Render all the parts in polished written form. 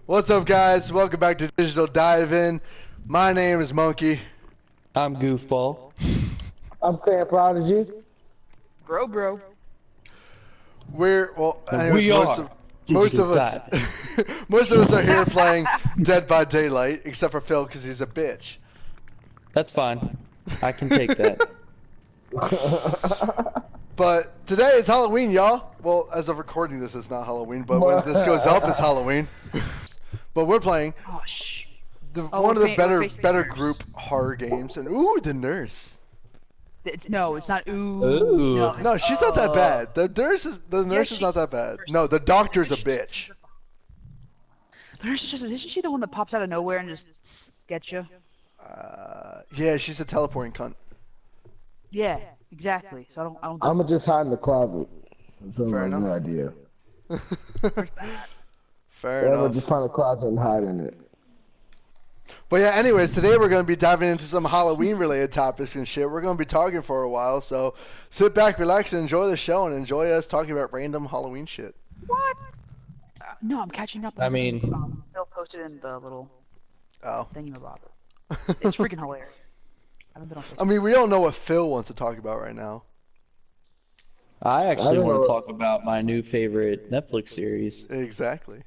What's up, guys? Welcome back to Digital Dive-In. My name is Monkey. I'm Goofball. I'm saying Prodigy. Bro. Anyways, We are most Digital of us, Dive-In. most of us are here playing Dead by Daylight, except for Phil because he's a bitch. That's fine. I can take that. But today is Halloween, y'all. Well, as of recording this, it's not Halloween, but when this goes up, it's Halloween. But we're playing Oh, shh. one of the we're facing better the nurse. group horror games, and ooh, the nurse. No, it's not ooh. Ooh. No, it's, No, she's not that bad. The nurse is she- not that bad. No, the doctor's a bitch. The nurse is just, isn't she the one that pops out of nowhere and just gets you? Yeah, she's a teleporting cunt. Yeah, exactly. So I don't. I'm gonna just hide in the closet. That's a Fair enough. good idea. Fair Yeah, enough. we'll just find a closet and hide in it. But yeah, anyways, today we're going to be diving into some Halloween-related topics and shit. We're going to be talking for a while, so sit back, relax, and enjoy the show, and enjoy us talking about random Halloween shit. What? No, I'm catching up. I mean- Phil posted in the little Oh. thingamabob. It's freaking hilarious. I haven't been on Facebook. I mean, we don't know what Phil wants to talk about right now. I actually don't want know. to talk about my new favorite Netflix series, Exactly.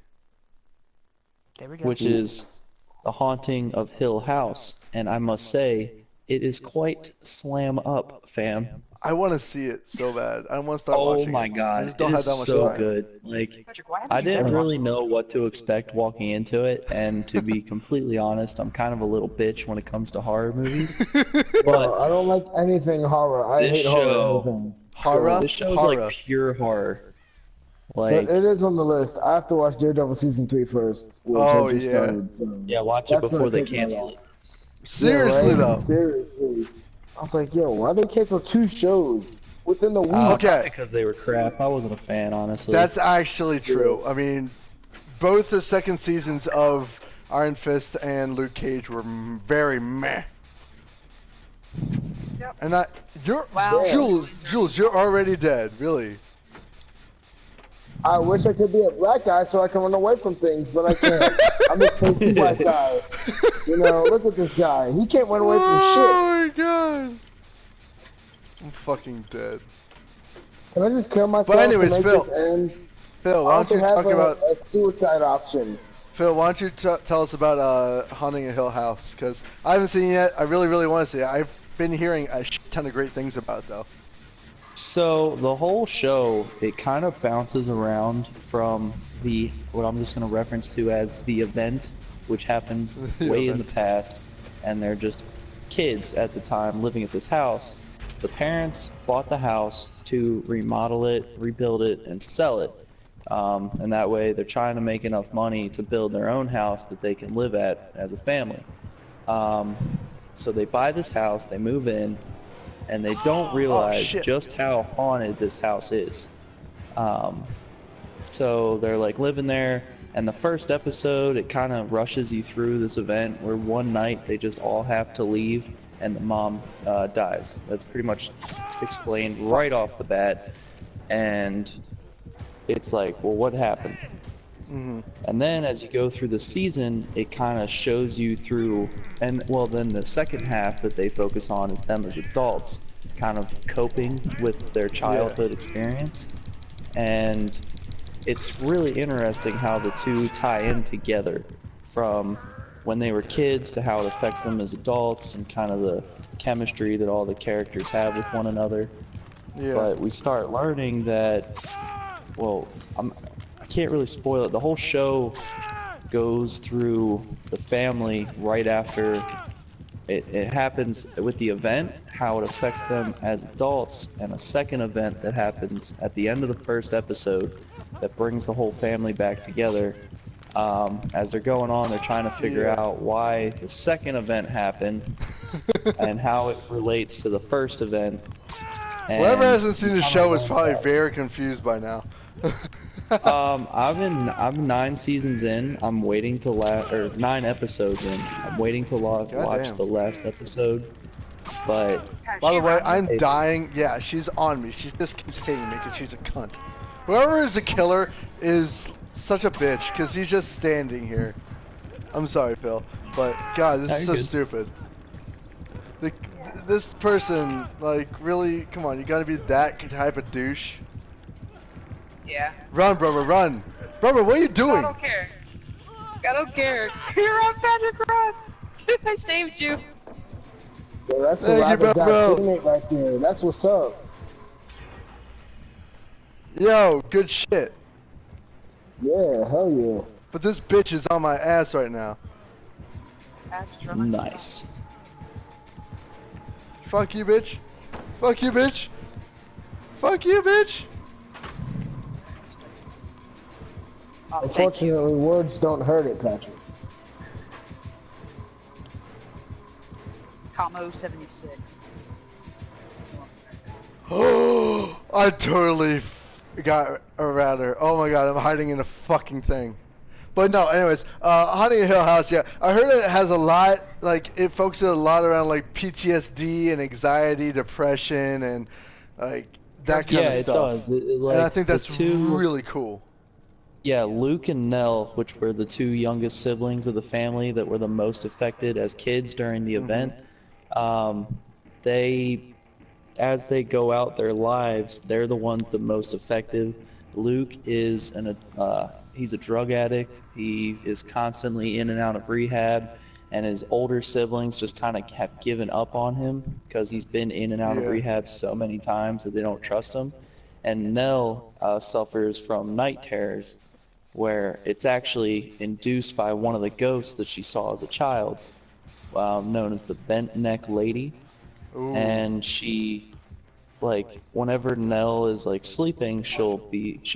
There we go. which is The Haunting of Hill House. And I must say, it is quite slam up, fam. I want to see it so bad. I want to start Oh watching my it. I god, just it don't have is that much so time. good. Like, Patrick, why haven't I you didn't been really watching know what to expect walking into it, and to be completely honest, I'm kind of a little bitch when it comes to horror movies. But I don't like anything horror. I This hate horror. show- Anything. Horror? this show's Horror. like pure horror. But Like, it is on the list. I have to watch Daredevil season 3 first. Which Oh, I just yeah. started, so. yeah, watch it That's before gonna they take me a cancel while. it. Seriously, Yeah, right? though. Seriously. I was like, yo, why they cancel 2 shows within a week? Okay. Because they were crap. I wasn't a fan, honestly. That's actually true. I mean, both the second seasons of Iron Fist and Luke Cage were very meh. Yep. And Wow. Jules, you're already dead, really. I wish I could be a black guy so I can run away from things, but I can't. I'm this pasty black guy. You know, look at this guy. He can't run away from shit. Oh my god. I'm fucking dead. Can I just kill myself But anyways, to make Phil. this end? Phil, why don't you have talk about a suicide option? Phil? Why don't you tell us about Haunting a Hill House? Because I haven't seen it yet. I really want to see it. I've been hearing a shit ton of great things about it, though. So the whole show, it kind of bounces around from what I'm just going to reference to as the event, which happens The way in event. the past, and they're just kids at the time living at this house. The parents bought the house to remodel it, rebuild it, and sell it. And that way they're trying to make enough money to build their own house that they can live at as a family. So they buy this house, they move in, and they don't realize shit. just how haunted this house is. So they're like living there, and the first episode, it kind of rushes you through this event where one night they just all have to leave and the mom dies. That's pretty much explained right off the bat. And it's like, well, what happened? Mm-hmm. And then as you go through the season, it kind of shows you through, and well, then the second half that they focus on is them as adults, kind of coping with their childhood experience. And it's really interesting how the two tie in together, from when they were kids to how it affects them as adults, and kind of the chemistry that all the characters have with one another. Yeah. But we start learning that, well, I can't really spoil it. The whole show goes through the family right after it happens with the event, how it affects them as adults, and a second event that happens at the end of the first episode that brings the whole family back together. As they're going on, they're trying to figure out why the second event happened and how it relates to the first event. Whoever And hasn't seen the show is probably very confused by now. I'm 9 seasons in. I'm waiting to or 9 episodes in. I'm waiting to watch Goddamn. the last episode. But By the way, I'm It's- dying. Yeah, she's on me. She just keeps hitting me because she's a cunt. Whoever is the killer is such a bitch because he's just standing here. I'm sorry, Phil, but God, this No, is you're so good. stupid. This person, like, really, come on, you gotta be that type of douche. Yeah. Run, brother, run. Brother, what are you I doing? don't care. I don't care. You're on Patrick, run! I saved you. Yeah, that's a Thank you, ride or die bro. teammate right there. That's what's up. Yo, good shit. Yeah, hell yeah. But this bitch is on my ass right now. Patrick's running. Nice. Fuck you, bitch. Fuck you, bitch. Fuck you, bitch. Oh, thank you. Unfortunately, words don't hurt it, Patrick. Commo 76. Oh, I totally got a router. Oh my god, I'm hiding in a fucking thing. But no, anyways, Haunting of Hill House, yeah. I heard it has a lot, like, it focuses a lot around, like, PTSD and anxiety, depression, and, like, that kind Yeah, of it stuff. does. Like, And I think the that's two, really cool. yeah, Luke and Nell, which were the two youngest siblings of the family that were the most affected as kids during the event, they, as they go out their lives, they're the ones the most affected. Luke is he's a drug addict. He is constantly in and out of rehab, and his older siblings just kind of have given up on him because he's been in and out of Yeah. rehab so many times that they don't trust him. And Nell suffers from night terrors, where it's actually induced by one of the ghosts that she saw as a child, known as the Bent Neck Lady. Ooh. And she, like, whenever Nell is like sleeping, she'll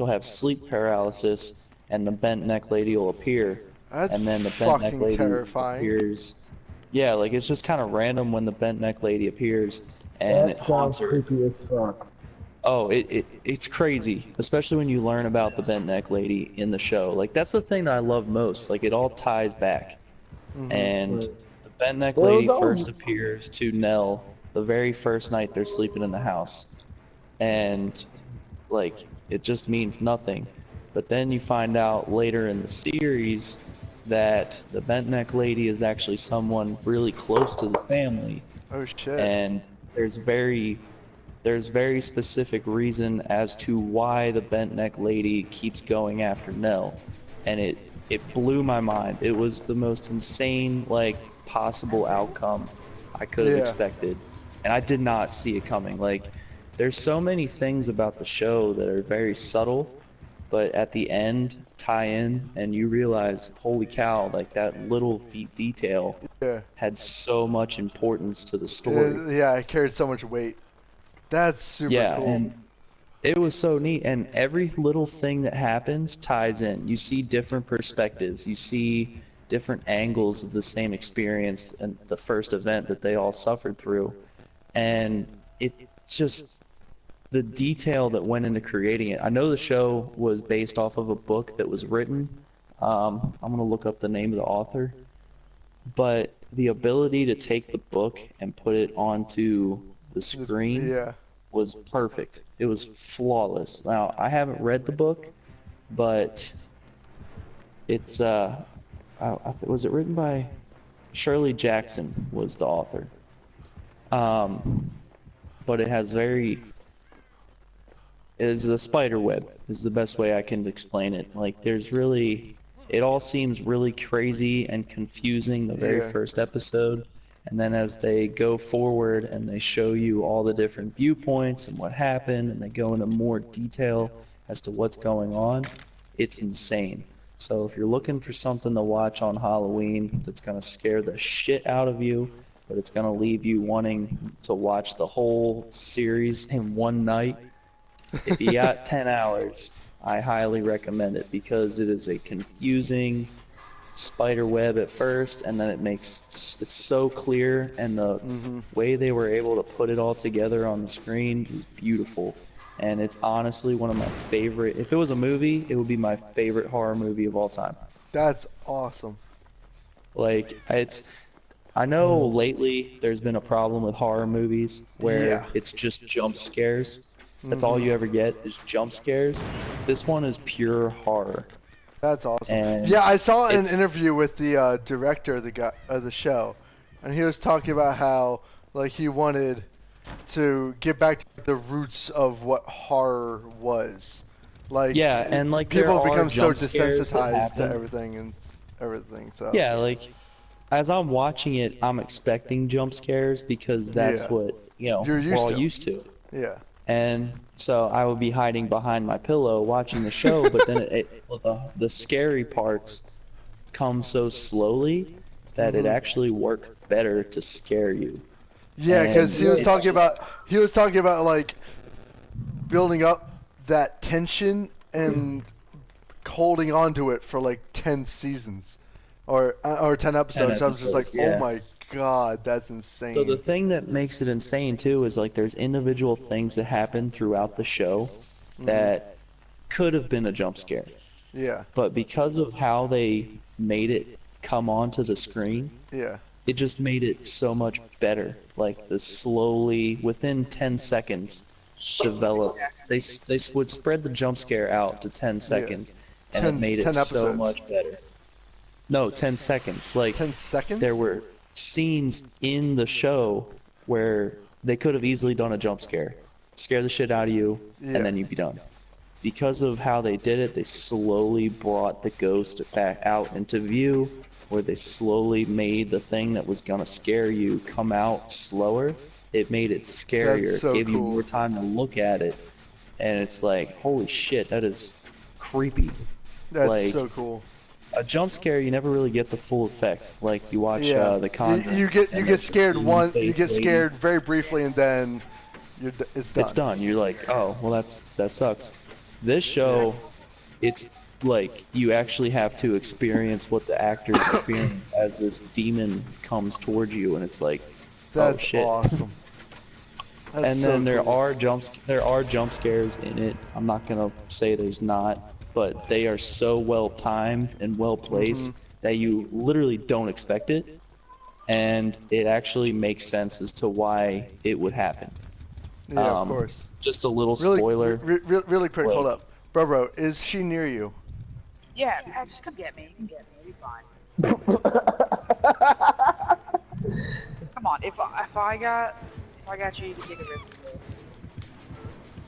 have sleep paralysis, and the Bent Neck Lady will appear. That's And then the Bent Neck fucking Lady terrifying. appears. Yeah, like, it's just kind of random when the Bent Neck Lady appears, and it That haunts sounds her. creepy as fuck. Oh, it's crazy, especially when you learn about the Bent Neck Lady in the show. Like, that's the thing that I love most. Like, it all ties back. And Right. the Bent Neck Well, Lady those- first appears to Nell the very first night they're sleeping in the house. And, like, it just means nothing. But then you find out later in the series that the Bent Neck Lady is actually someone really close to the family. Oh shit. And there's very specific reason as to why the Bent Neck Lady keeps going after Nell, and it blew my mind. It was the most insane, like, possible outcome I could have Yeah. expected, and I did not see it coming. Like, there's so many things about the show that are very subtle, but at the end tie in, and you realize, holy cow, like, that little detail Yeah. had so much importance to the story. Yeah, it carried so much weight. That's super Yeah, cool. and it was so neat, and every little thing that happens ties in. You see different perspectives, you see different angles of the same experience and the first event that they all suffered through, and it just, the detail that went into creating it. I know the show was based off of a book that was written. I'm gonna look up the name of the author, but the ability to take the book and put it onto the screen Yeah. was perfect. It was flawless. Now, I haven't read the book, but it's was it written by Shirley Jackson was the author. But it has it is a spider web is the best way I can explain it. Like, it all seems really crazy and confusing the very Yeah. first episode. And then as they go forward and they show you all the different viewpoints and what happened, and they go into more detail as to what's going on, it's insane. So if you're looking for something to watch on Halloween that's going to scare the shit out of you, but it's going to leave you wanting to watch the whole series in one night, if you got 10 hours, I highly recommend it, because it is a confusing spider web at first, and then it's so clear, and the way they were able to put it all together on the screen is beautiful. And it's honestly one of my favorite. If it was a movie, it would be my favorite horror movie of all time. That's awesome. Like, I know lately there's been a problem with horror movies where Yeah. it's just jump scares. That's all you ever get is jump scares. This one is pure horror. That's awesome. And Yeah, I saw an it's- interview with the director of the show, and he was talking about how like he wanted to get back to the roots of what horror was. Like Yeah, and like people there are become so jump scares that desensitized to happen. everything and everything. So Yeah, like as I'm watching it, I'm expecting jump scares because that's Yeah. what, You're we're used all to. used to. yeah, And so I would be hiding behind my pillow watching the show, but then the scary parts come so slowly that it actually worked better to scare you. yeah, because And he was it's talking just- about like building up that tension and holding on to it for like 10 seasons or 10 episodes. I was just like, episodes, yeah. oh my god, that's insane. So the thing that makes it insane too is like there's individual things that happen throughout the show that could have been a jump scare. yeah, But because of how they made it come onto the screen, yeah, it just made it so much better. Like the slowly, within 10 seconds, develop. They would spread the jump scare out to 10 seconds, and it made it 10 so episodes. much better. No, 10 seconds. Like 10 seconds? there were scenes in the show where they could have easily done a jump scare the shit out of you, Yeah. and then you'd be done. Because of how they did it, they slowly brought the ghost back out into view, where they slowly made the thing that was gonna scare you come out slower. It made it scarier, That's so gave you cool. more time to look at it, and it's like, holy shit, that is creepy. That's like, so cool. A jump scare, you never really get the full effect. Like you watch Yeah, The Conjuring. you get and there's scared this one, face you get lady. scared very briefly, and then it's done. It's done. You're like, oh, well, that sucks. This show, it's like you actually have to experience what the actors experience as this demon comes towards you, and it's like, That's oh shit. awesome. That's And so then there cool. are jump scares in it. I'm not gonna say there's not, but they are so well timed and well placed that you literally don't expect it, and it actually makes sense as to why it would happen. Yeah, of course. Just a little Really, spoiler. really quick, Like- hold up, bro. Is she near you? Yeah, just come get me. You can get me. It'll be fine. Come on, if I got you, you can take a risk.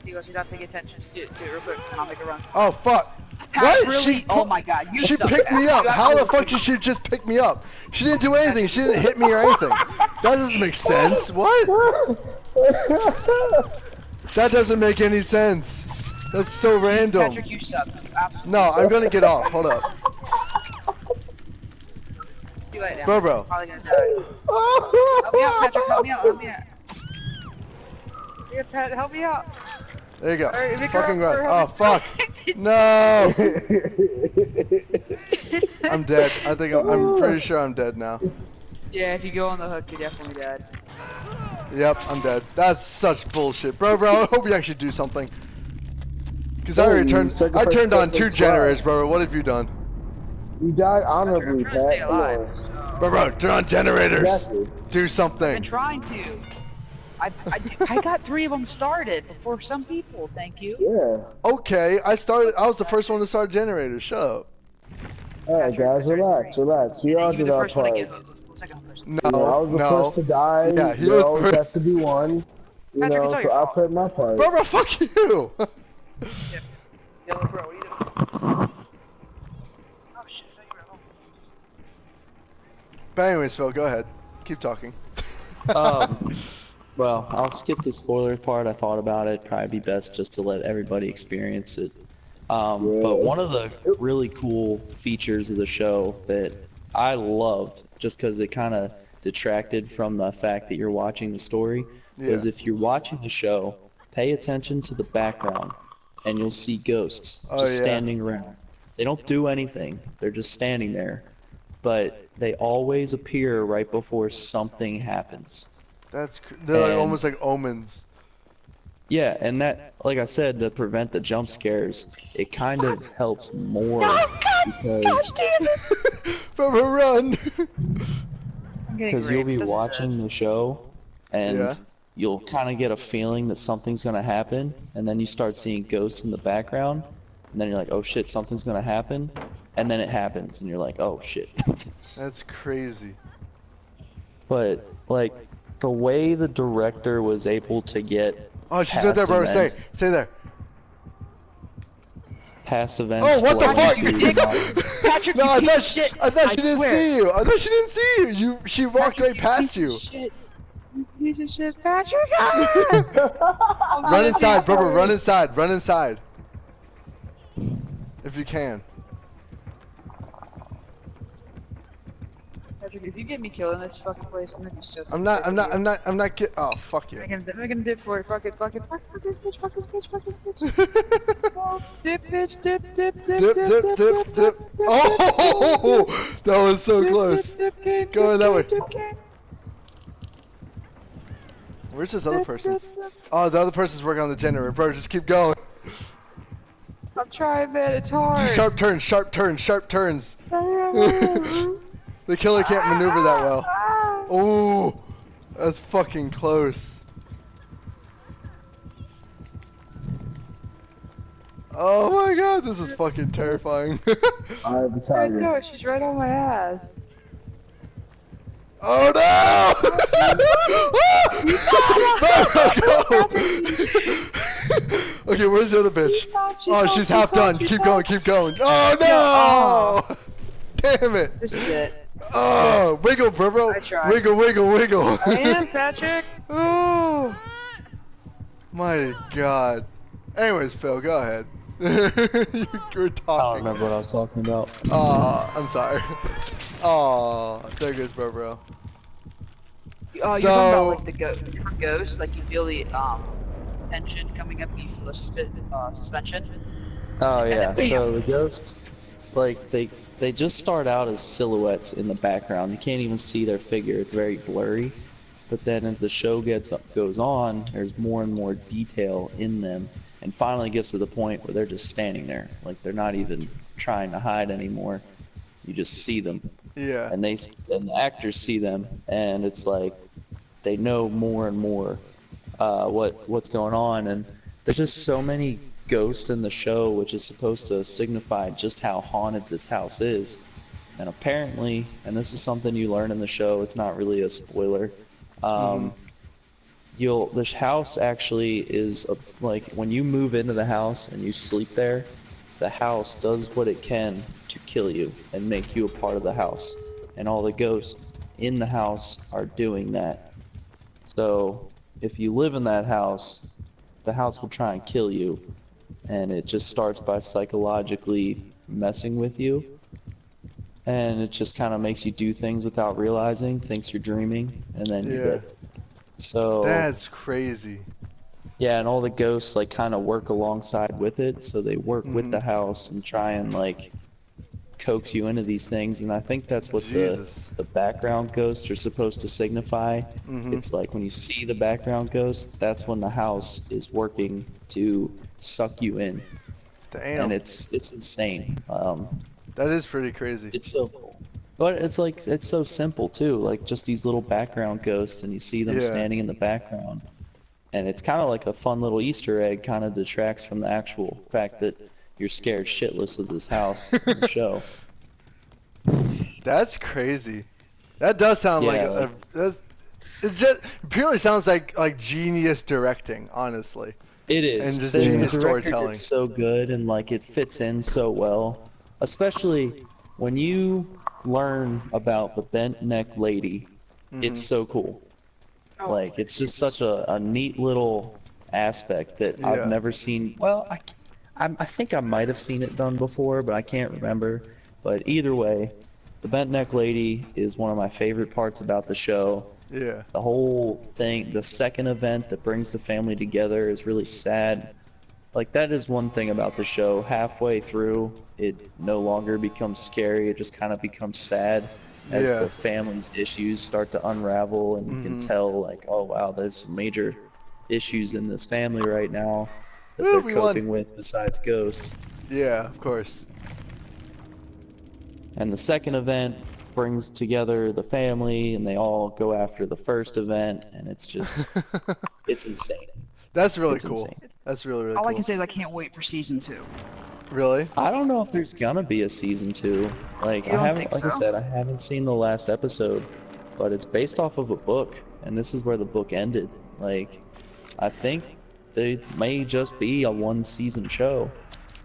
He goes, without taking attention. Just do it real quick, and I'll make a run. Oh fuck! Pat, What? really? Oh my god, you She suck, picked Pat. me up. You How the absolutely- fuck did she just pick me up? She didn't do anything. She didn't hit me or anything. That doesn't make sense. What? That doesn't make any sense. That's so random. Patrick, you suck. You absolutely No, suck. I'm gonna get off. Hold up, See you later. bro. Probably gonna die. Help me out, Patrick. Help me out. Yeah, Pat, help me out. There you go. Alright, make her Fucking up, run. her Oh up. fuck. No. I'm dead. I think I'm pretty sure I'm dead now. Yeah, if you go on the hook, you're definitely dead. Yep, I'm dead. That's such bullshit, bro. I hope you actually do something. Cause I Hey, already turned. I sacrifice turned on something 2 generators, bro. What have you done, You died I'm honorably, trying to stay Pat. alive. bro? Turn on generators. Exactly. Do I've been something. trying to. I got 3 of them started before some people. Thank you. Yeah. Okay, I was the first one to start generators. Shut up. Alright, guys, relax. We all You were did the our first one to part. get hooked. Second person. No, I was the no. first to die. Yeah, he there was always first. has to be one. You Patrick, know, it's all so your I fault. played my part. Bro, fuck you. Yellow bro, what are you doing? Oh shit, I thought you were at home. But anyways, Phil, go ahead. Keep talking. Well, I'll skip the spoiler part. I thought about it. Probably be best just to let everybody experience it. But one of the really cool features of the show that I loved, just because it kind of detracted from the fact that you're watching the story, was Yeah. if you're watching the show, pay attention to the background, and you'll see ghosts Oh, just yeah. standing around. They don't do anything. They're just standing there. But they always appear right before something happens. They're like And- almost like omens. Yeah, and that, like I said, to prevent the jump scares, it kind of helps more because Bro, run. I'm getting you'll be raped. watching the show and Yeah. you'll kind of get a feeling that something's going to happen, and then you start seeing ghosts in the background, and then you're like, oh shit, something's going to happen, and then it happens, and you're like, oh shit. That's crazy. But like the way the director was able to get Oh, she's right there, bro. Stay there. past events. Oh, what the fuck? Patrick, No, I you thought piece of shit. I thought she didn't swear. see you. I thought she didn't see you. She walked right past you. Shit. You piece of shit, Patrick. Run inside, bro. Run inside. Run inside. If you can. Patrick, if you get me killing this fucking place, I'm gonna be so. I'm not get. Oh, fuck you. I'm gonna dip for it. Fuck it. Fuck this bitch. Fuck this bitch. Fuck this bitch. Oh, dip, bitch. Dip. Dip. Oh, that was so close. Go that way. Where's this other person? Oh, the other person's working on the generator, bro. Just keep going. I'm trying, man. It's hard. Just sharp turns. The killer can't maneuver that well. Oh, that's fucking close. Oh my god, this is fucking terrifying. Alright, the I tiger. know, she's right on my ass. Oh no! Okay, where's the other bitch? Oh, she's half done. Keep going. Oh no! Damn it! This is it. Oh, wiggle, bro. I tried. Wiggle. I am, Patrick. Oh my god. Anyways, Phil, go ahead. You were I don't talking. remember what I was talking about. I'm sorry. Oh, there goes bro. Oh, you're talking about like the ghost, like you feel the tension coming up, you feel the suspension. Oh yeah, so the ghosts, like they just start out as silhouettes in the background. You can't even see their figure; it's very blurry. But then as the show goes on, there's more and more detail in them, and finally gets to the point where they're just standing there, like they're not even trying to hide anymore. You just see them. Yeah. And the actors see them, and it's like they know more and more what's going on, and there's just so many ghosts in the show, which is supposed to signify just how haunted this house is. And apparently, and this is something you learn in the show, it's not really a spoiler. This house actually is like when you move into the house and you sleep there, the house does what it can to kill you and make you a part of the house. And all the ghosts in the house are doing that. So if you live in that house, the house will try and kill you. And it just starts by psychologically messing with you. And it just kind of makes you do things without realizing, thinks you're dreaming, and then you're dead. So that's crazy. Yeah, and all the ghosts like kind of work alongside with it, so they work with the house and try and like coax you into these things, and I think that's what the background ghosts are supposed to signify. It's like when you see the background ghost, that's when the house is working to suck you in. Damn. And it's insane. That is pretty crazy. It's so cool. But it's like it's so simple too, like just these little background ghosts, and you see them standing in the background. And it's kind of like a fun little Easter egg, kind of detracts from the actual fact that you're scared shitless of this house in the show. That's crazy. That does sound like it just purely sounds like genius directing, honestly. It is. And just genius the storytelling. It's so good, and like it fits in so well, especially when you learn about the bent neck lady. It's so cool. Like it's just such a neat little aspect that I've never seen. Well, I think I might have seen it done before, but I can't remember. But either way, the bent neck lady is one of my favorite parts about the show. Yeah. The whole thing, the second event that brings the family together is really sad. Like that is one thing about the show. Halfway through, it no longer becomes scary. It just kind of becomes sad as the family's issues start to unravel, and you can tell like, oh wow, there's major issues in this family right now that they're coping with besides ghosts. Yeah, of course. And the second event brings together the family, and they all go after the first event, and it's just, it's insane. That's really It's cool. insane. That's really All cool. I can say is I can't wait for season 2. Really? I don't know if there's gonna be a season 2. Like You I don't haven't, think like I so? said, I haven't seen the last episode, but it's based off of a book, and this is where the book ended. Like, I think they may just be a 1-season show,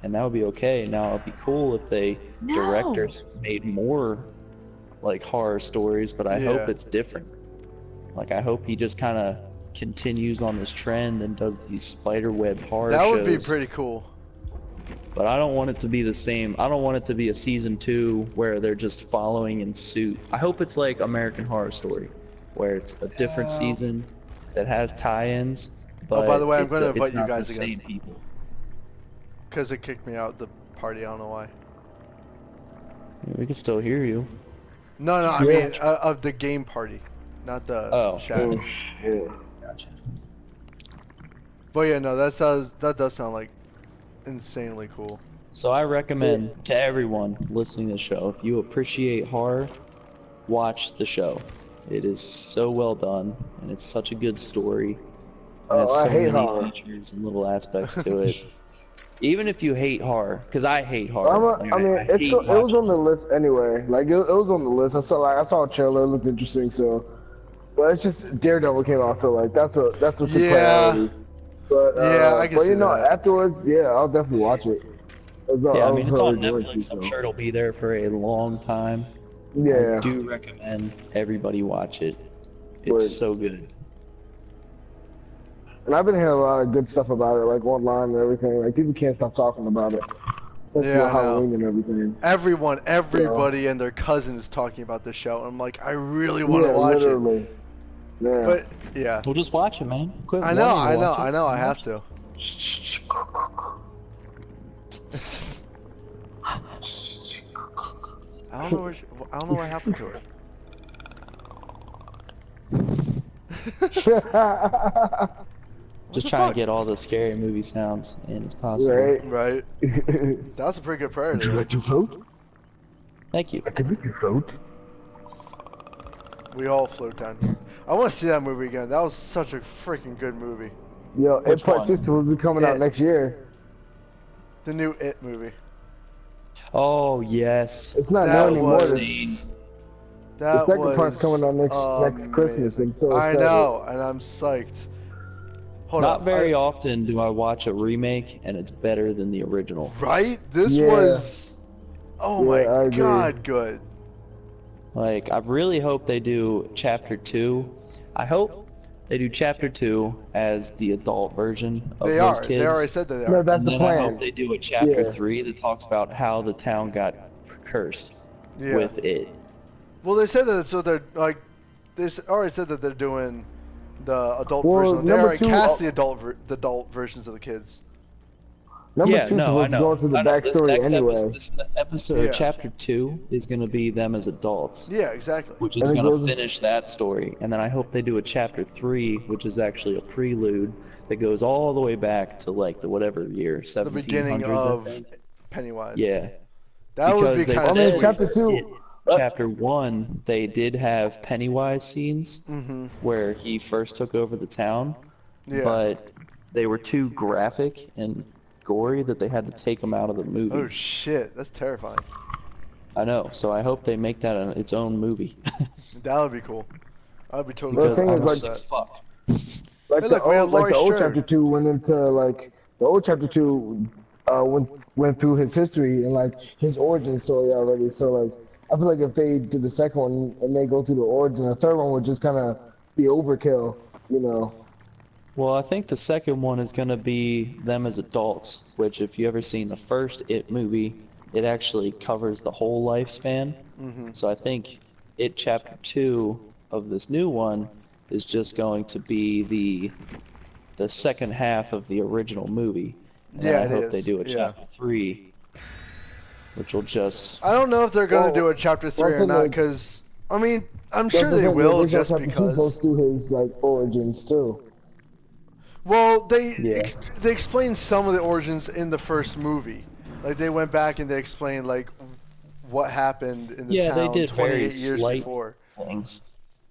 and that would be okay. Now it'd be cool if they No. directors made more like horror stories, but I hope Yeah. it's different. Like I hope he just kind of continues on this trend and does these spiderweb horror That shows. would be pretty cool. But I don't want it to be the same. I don't want it to be a season 2 where they're just following in suit. I hope it's like American Horror Story, where it's a different season that has tie-ins. But Oh, by the way, I'm going to it's invite you not guys the again. same people. Because it kicked me out the party, I don't know why. We can still hear you. No, I Yeah. mean, of the game party. Not the chat. Yeah. Gotcha. But yeah, no, that does sound like insanely cool. So I recommend to everyone listening to the show, if you appreciate horror, watch the show. It is so well done, and it's such a good story. And Oh, has so I hate many horror. features and little aspects to it. Even if you hate horror, because I hate horror. Like, I mean, I hate it was watching on the list anyway. Like it was on the list. I saw a trailer, it looked interesting. So, but it's just Daredevil came out, so like that's what's the Yeah. priority. But Yeah, I can but see you know, that. afterwards, yeah, I'll definitely watch it. Yeah, I mean, it's on Netflix. I'm sure it'll be there for a long time. Yeah. I do recommend everybody watch it. It's Word. so good. And I've been hearing a lot of good stuff about it, like online and everything. Like people can't stop talking about it. Especially Yeah, on I know. Halloween and everything. Everybody and their cousin is talking about this show. I'm like, I really want to Yeah, watch literally. Yeah. it. But yeah, Well, just watch it, man. Quit I know, wanting to watch it. I have to. I don't know I don't know what happened to her. Just the trying fuck? to get all the scary movie sounds in as possible. Right. Right? That's a pretty good prayer. Would you like to float? Thank you. I can make you float. We all float down here. I want to see that movie again. That was such a freaking good movie. Yo, Which It Part one? 2 will be coming out It. next year. The new It movie. Oh, yes. It's not That known anymore. was- Insane. That second was part's coming out next Christmas, amazing. and so I excited. know, and I'm psyched. Hold Not on. very often do I watch a remake and it's better than the original. Right? This Yeah. was. Oh Yeah, I my agree. god, good. Like, I really hope they do Chapter 2. I hope they do Chapter 2 as the adult version of They those are. kids. They already said that they No, are. that's And the then I plan. hope they do a Chapter Yeah. 3 that talks about how the town got cursed Yeah. with it. Well, they said that, so they're like. Already said that they're doing the adult Well, version. They number already two, cast the adult versions of the kids. Number Yeah, 2 no, I supposed to know. go into the I know. This backstory next anyway. this episode, Yeah. Chapter 2, is going to be them as adults, Yeah, exactly. which is And it going to goes- finish that story. And then I hope they do a Chapter 3, which is actually a prelude that goes all the way back to like the whatever year, The 1700s, beginning of I think. Pennywise. Yeah. That would be Because they kind of said- sweet. Chapter 2. In Chapter 1, they did have Pennywise scenes Mm-hmm. where he first took over the town, Yeah. but they were too graphic and gory that they had to take them out of the movie. Oh shit, that's terrifying. I know, so I hope they make that its own movie. That would be cool. I'd be totally Well, the down thing with is, that. fuck. Like Hey, the look, we have old, like Laurie the old Strode. chapter 2 went into like the old chapter 2 went through his history and like his origin story already. So like I feel like if they did the second one and they go through the origin, the third one would just kind of be overkill, you know. Well, I think the second one is going to be them as adults, which if you ever seen the first It movie, it actually covers the whole lifespan. Mm-hmm. So I think It Chapter 2 of this new one is just going to be the second half of the original movie. And Yeah, I it hope is. they do a Yeah. Chapter 3, which will just... I don't know if they're gonna Well, do a chapter 3 well, or not, like- because I mean, I'm That's sure the they thing, the will, original just chapter 2 because. goes through his like origins too. Well, they Yeah. they explained some of the origins in the first movie. Like they went back and they explained like what happened in the Yeah, they town did 28 very years slight before. things.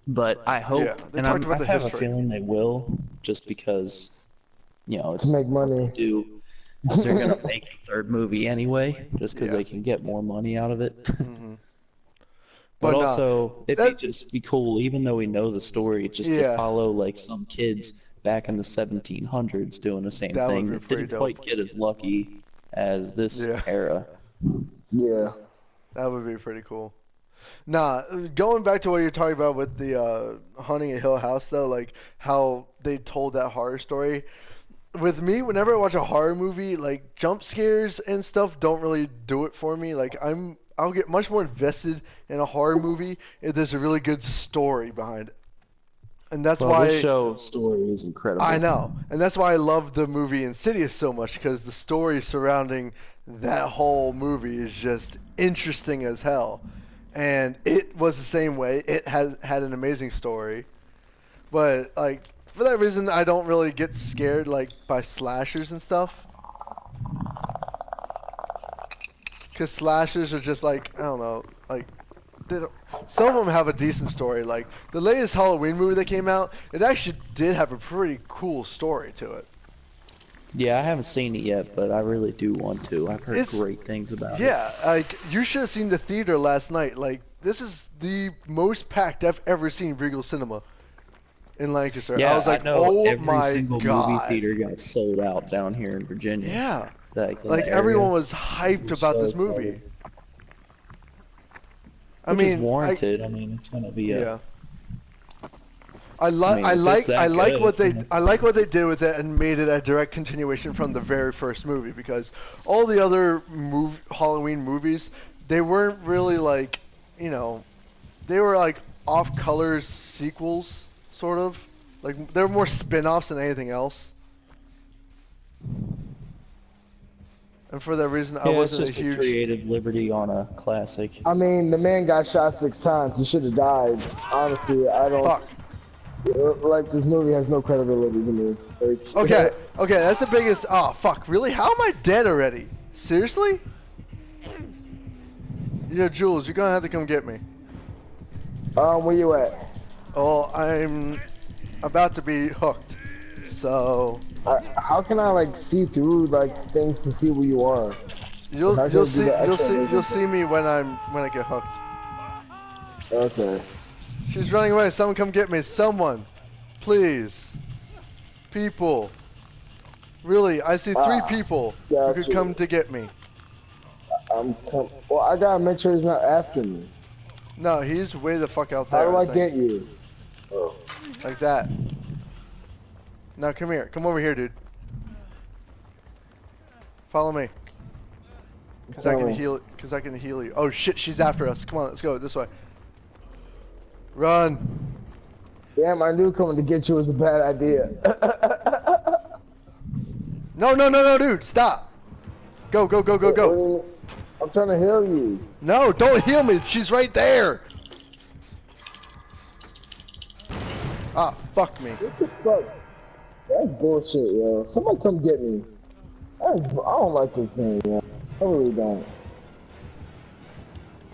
But I hope, Yeah, they and talked about I the have a history. feeling they will, just because, you know, it's To make what they money. do. 'Cause they're gonna make a third movie anyway, just because Yeah. they can get more money out of it. Hmm. But But no, also, it'd that, be just be cool, even though we know the story, just to yeah, follow like some kids back in the 1700s doing the same that would thing be that pretty didn't dope. quite get as lucky as this Yeah. era. Yeah. That would be pretty cool. Nah, going back to what you're talking about with the Haunting a Hill House, though, like how they told that horror story. With me, whenever I watch a horror movie, like jump scares and stuff don't really do it for me. Like I'll get much more invested in a horror movie if there's a really good story behind it. And that's Well, why this show story is incredible. I know, and that's why I love the movie Insidious so much, because the story surrounding that whole movie is just interesting as hell. And it was the same way. It has had an amazing story, but like for that reason, I don't really get scared like by slashers and stuff. Because slashers are just like, I don't know, like some of them have a decent story. Like the latest Halloween movie that came out, it actually did have a pretty cool story to it. Yeah, I haven't seen it yet, but I really do want to. I've heard great things about it. Yeah, like you should have seen the theater last night. Like this is the most packed I've ever seen Regal Cinema in Lancaster. Yeah, I was like, know oh every my single movie god. theater got sold out down here in Virginia. Yeah. Like, in Like the everyone area. was hyped We're about so this excited. movie. I Which is mean, warranted. I mean, it's gonna be a. yeah. I like I mean, if it's that good, what it's they gonna- I like what they did with it and made it a direct continuation from the very first movie, because all the other Halloween movies, they weren't really like, you know, they were like off color sequels sort of. Like they were more spin-offs than anything else. And for that reason, I Yeah, it's wasn't just a a huge creative liberty on a classic. I mean, the man got shot 6 times. He should have died. Honestly, I don't fuck. like this movie has no credibility to me. Like, Okay, okay, that's the biggest. Oh fuck, really? How am I dead already? Seriously? Yeah, Jules, you're gonna have to come get me. Where you at? Oh, I'm about to be hooked. So How can I like see through like things to see where you are? you'll How can I do the extra you'll see me when I get hooked. Okay. She's running away. Someone come get me. Someone, please. People. Really, I see 3 people who could gotcha. come to get me. Well, I gotta make sure he's not after me. No, he's way the fuck out there. How do I think. get you? Oh. Like that. Now come here. Come over here, dude. Follow me. Cause I can Coming. heal. Cause I can heal you. Oh shit, she's after us. Come on, let's go this way. Run. Damn, I knew coming to get you was a bad idea. No, no, no, no, dude. Stop. Go, go, go, go, go. I'm trying to heal you. No, don't heal me. She's right there. Ah, fuck me. What the fuck? That's bullshit, yo. Somebody come get me. I don't like this game, yo. I really don't.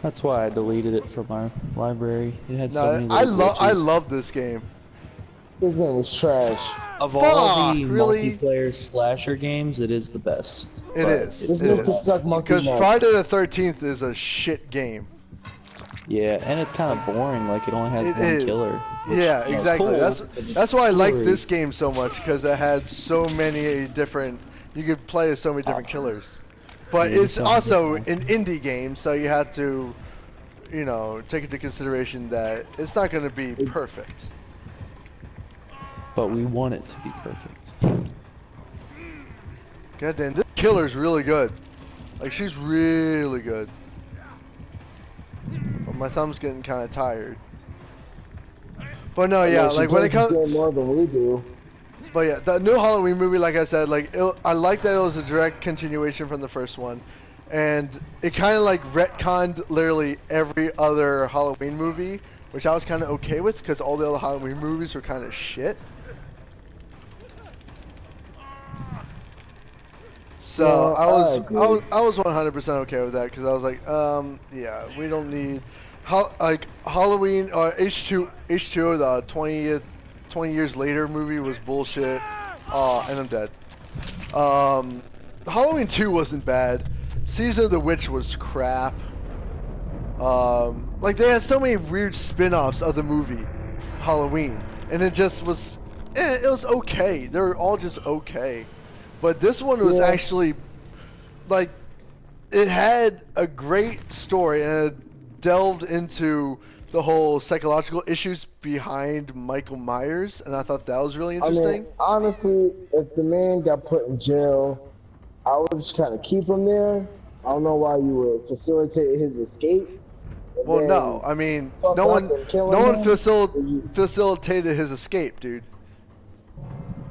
That's why I deleted it from my library. It had so No, many I little I glitches. love this game. This game was trash. Of all the Fuck, really? multiplayer slasher games, it is the best. It But is. it's This It game still could is. suck monkey Because nuts. Friday the 13th is a shit game. Yeah, and it's kind of boring. Like it only has It one is. killer. which, Yeah, you know, is exactly. cool That's because that's it's why I like story. this game so much, because it had so many different. You could play as so many different Options. killers. But Yeah, it's sounds also good. an indie game, so you have to, you know, take into consideration that it's not going to be perfect. But we want it to be perfect. God damn, this killer's really good. Like she's really good. But my thumb's getting kind of tired. But no, yeah, She like when it plays this comes. game more than we do. But yeah, the new Halloween movie, like I said, like I like that it was a direct continuation from the first one, and it kind of like retconned literally every other Halloween movie, which I was kind of okay with, because all the other Halloween movies were kind of shit. So Yeah, I agree. I was 100% okay with that, because I was like, yeah, we don't need, like Halloween H2O, the 20 years later movie was bullshit. And I'm dead. Halloween 2 wasn't bad. Season of the Witch was crap. Like they had so many weird spin-offs of the movie Halloween, and it just was, it was okay. They were all just okay, but this one was actually, like, it had a great story and it delved into the whole psychological issues behind Michael Myers, and I thought that was really interesting. I mean, honestly, if the man got put in jail, I would just kind of keep him there. I don't know why you would facilitate his escape. Well, no, I mean, no one facilitated his escape, dude.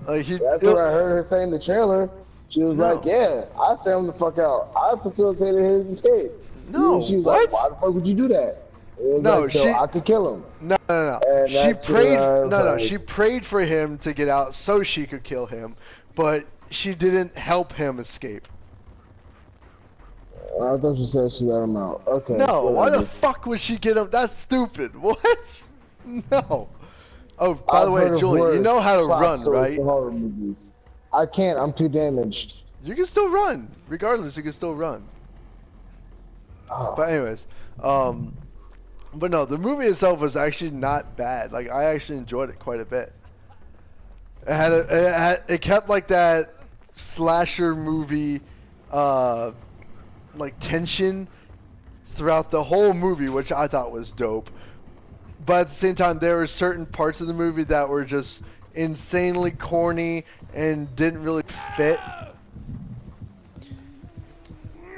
Like That's what I heard her say in the trailer. She was like, "Yeah, I sent him the fuck out. I facilitated his escape." No, she was what? like, "Why the fuck would you do that?" No, like, so I could kill him. No. And She prayed. No, like, she prayed for him to get out so she could kill him, but she didn't help him escape. I thought you said she let him out. Okay. No, whatever. why the fuck would she get him? That's stupid. What? No. Oh, by the way, Julie, you know how to run, right? Horror movies. I can't. I'm too damaged. You can still run. Regardless, you can still run. Oh. But anyways, but no, the movie itself was actually not bad. Like, I actually enjoyed it quite a bit. It kept like that slasher movie, like tension throughout the whole movie, which I thought was dope. But at the same time, there were certain parts of the movie that were just insanely corny and didn't really fit.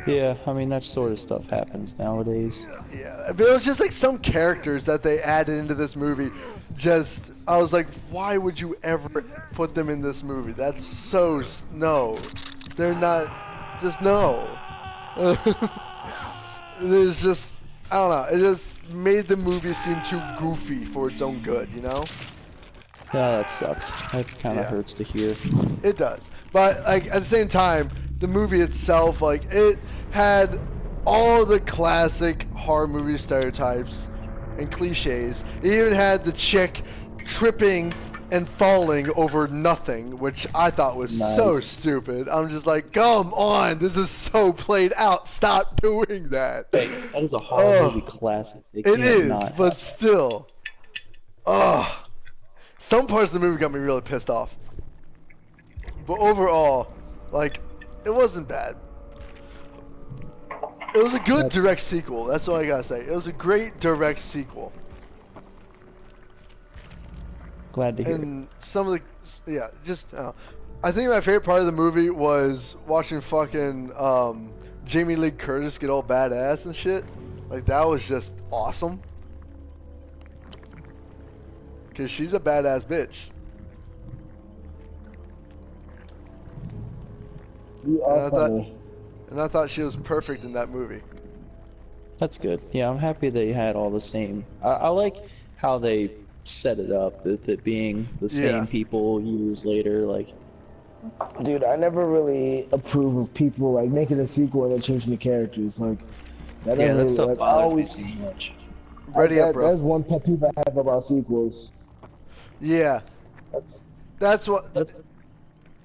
Yeah, I mean, that sort of stuff happens nowadays. Yeah, but it was just like some characters that they added into this movie. Just, I was like, why would you ever put them in this movie? That's so, no. They're not, just no. There's just, I don't know, it just made the movie seem too goofy for its own good, you know? Yeah, that sucks. That kind of hurts to hear. It does. But, like, at the same time, the movie itself, like, it had all the classic horror movie stereotypes and cliches. It even had the chick tripping and falling over nothing, which I thought was so stupid. I'm just like, come on, this is so played out. Stop doing that. That is a horror movie classic. It is, but still. Oh. Some parts of the movie got me really pissed off. But overall, like, it wasn't bad. It was a good direct sequel. That's all I gotta say. It was a great direct sequel. Glad to hear. And some of the, I think my favorite part of the movie was watching fucking Jamie Lee Curtis get all badass and shit. Like, that was just awesome. Cause she's a badass bitch. You are funny. And I thought she was perfect in that movie. That's good. Yeah, I'm happy they had all the same. I like how they set it up, with it being the same people years later. Like, dude, I never really approve of people like making a sequel and then changing the characters. Like, that stuff bothers me so much. Ready up, bro. That's one pet peeve I have about sequels. Yeah. That's what. I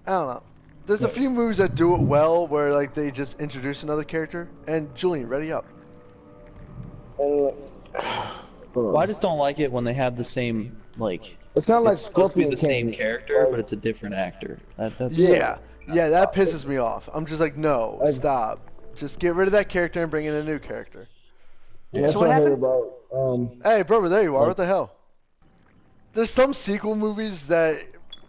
don't know. There's a few movies that do it well, where like they just introduce another character. And Julian, ready up. Well, I just don't like it when they have the same, like, it's kind of like supposed to be the Scorpion same King. character, but it's a different actor. Yeah, that pisses me off. I'm just like, no, stop. Just get rid of that character and bring in a new character. That's So what what I hate happened? about. Hey, brother, there you are. What the hell? There's some sequel movies that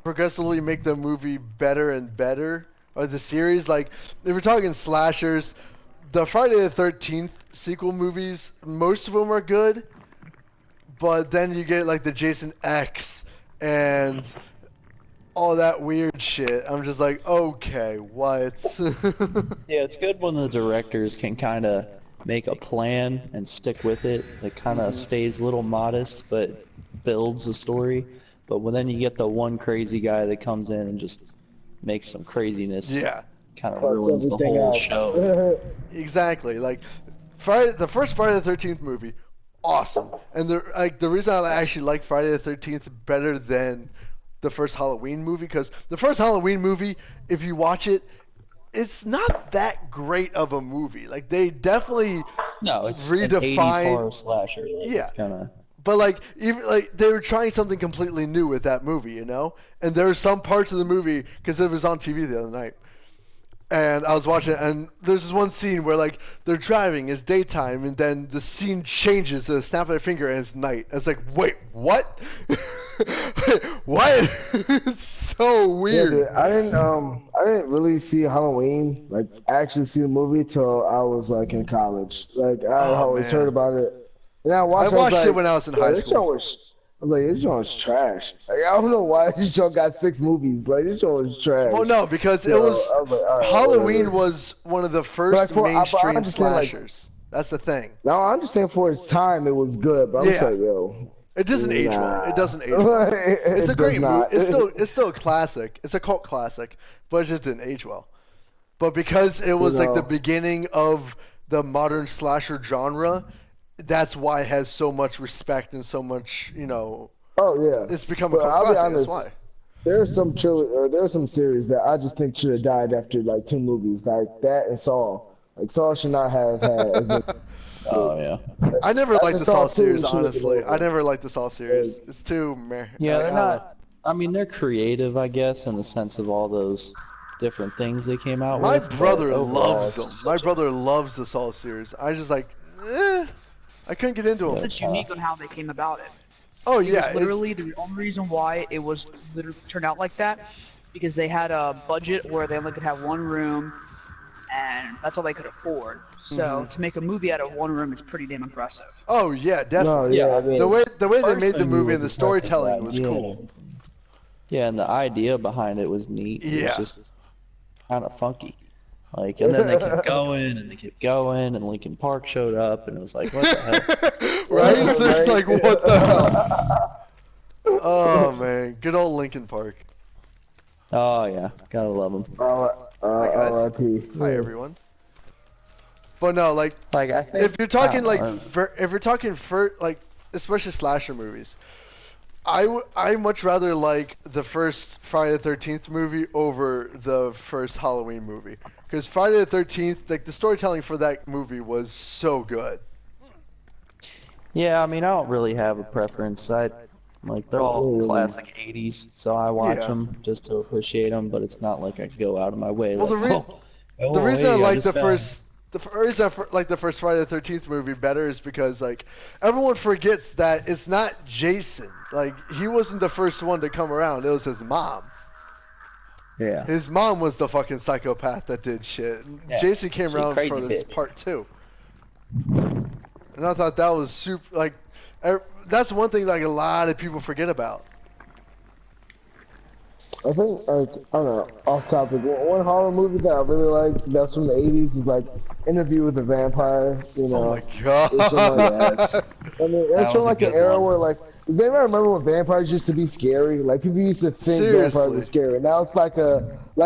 progressively make the movie better and better, or the series. Like, if we're talking slashers, the Friday the 13th sequel movies, most of them are good, but then you get like the Jason X and all that weird shit. I'm just like, okay, what? Yeah, it's good when the directors can kind of make a plan and stick with it. It kind of stays a little modest, but builds a story. But when then you get the one crazy guy that comes in and just makes some craziness, kind of ruins the whole show. Exactly. Like, the first Friday the 13th movie, awesome. And the reason I actually like Friday the 13th better than the first Halloween movie, because the first Halloween movie, if you watch it, it's not that great of a movie. Like they definitely No, it's an redefine 80s horror slasher. Like, Yeah. It's kind of. But like even like they were trying something completely new with that movie, you know. And there were some parts of the movie because it was on TV the other night, and I was watching it, and there's this one scene where like they're driving, it's daytime, and then the scene changes to a snap of a finger, and it's night. It's like, wait, what? Wait, what? It's so Yeah, weird. dude, I didn't really see Halloween, like actually see the movie till I was like in college. Like I Oh, always man. heard about it, and I watched. I watched was it like, when I was in "Yo, high this school." show was, I was like, this show was trash. Like, I don't know why this show got 6 movies. Like this show was trash. Well, no, because it So, was I was like, all right, Halloween whatever. was one of the But first I mainstream understand, like- slashers. That's the thing. Now I understand for its time it was good, but I'm just Yeah. like, yo, It doesn't age well. nah. It doesn't age well. It's a great movie. movie. It's still a classic. It's a cult classic, but it just didn't age well. But because it was like the know. beginning of the modern slasher genre, that's why it has so much respect and so much, you know, Oh yeah, it's become a But cult I'll be classic. That's honest, why. there's some there are some series that I just think should have died after like 2 movies, like that and Saw. Like Saw should not have had as many. Oh yeah. I never liked the Saw Saw 2 series, should have been honestly. over. I never liked the Saw series. It's too meh. Yeah, Like, they're I don't know. not. I mean, they're creative, I guess, in the sense of all those different things they came out My with. but brother overall, loves it's them. just My such a- brother loves the Saw series. I just like, I couldn't get into them. It's unique on how they came about it. Oh It was yeah, it's- literally the only reason why it was literally turned out like that is because they had a budget where they only could have one room, and that's all they could afford. So Mm-hmm. to make a movie out of one room is pretty damn impressive. oh yeah, No, definitely. yeah, I mean, The way they first made the movie was and the impressive, storytelling the was idea cool. and everything. Yeah, and the idea behind it was neat. It Yeah. was just kind of funky. Like, and then they kept going, and they kept going, and Lincoln Park showed up, and it was like, what the hell? Right? It's Right. like, what the hell? Oh man, good old Lincoln Park. Oh yeah, gotta love them. guys. R.I.P. Hi everyone. But no, like Like I think if you're talking I like don't know, if you're talking for like especially slasher movies, I much rather like the first Friday the 13th movie over the first Halloween movie because Friday the 13th, like the storytelling for that movie was so good. yeah, I mean, I don't really have a preference. Like they're all Oh. classic '80s, so I watch Yeah. them just to appreciate them. But it's not like I go out of my way. Well, like, the reason I hey, like just the found- first. Reason I like the first Friday the 13th movie better is because like everyone forgets that it's not Jason. Like he wasn't the first one to come around. It was his mom. Yeah. His mom was the fucking psychopath that did shit. Yeah. Jason came She around crazy for this bitch. part too. And I thought that was super. Like that's one thing like a lot of people forget about. I think, like, I don't know, off topic, one horror movie that I really liked that's from the 80s is like Interview with the Vampire, you know. Oh my god. It's from, like, Yes. I mean, That it's from was a like an good era one. where like, does anybody remember when vampires used to be scary? Like people used to think vampires Seriously. were scary. Now it's like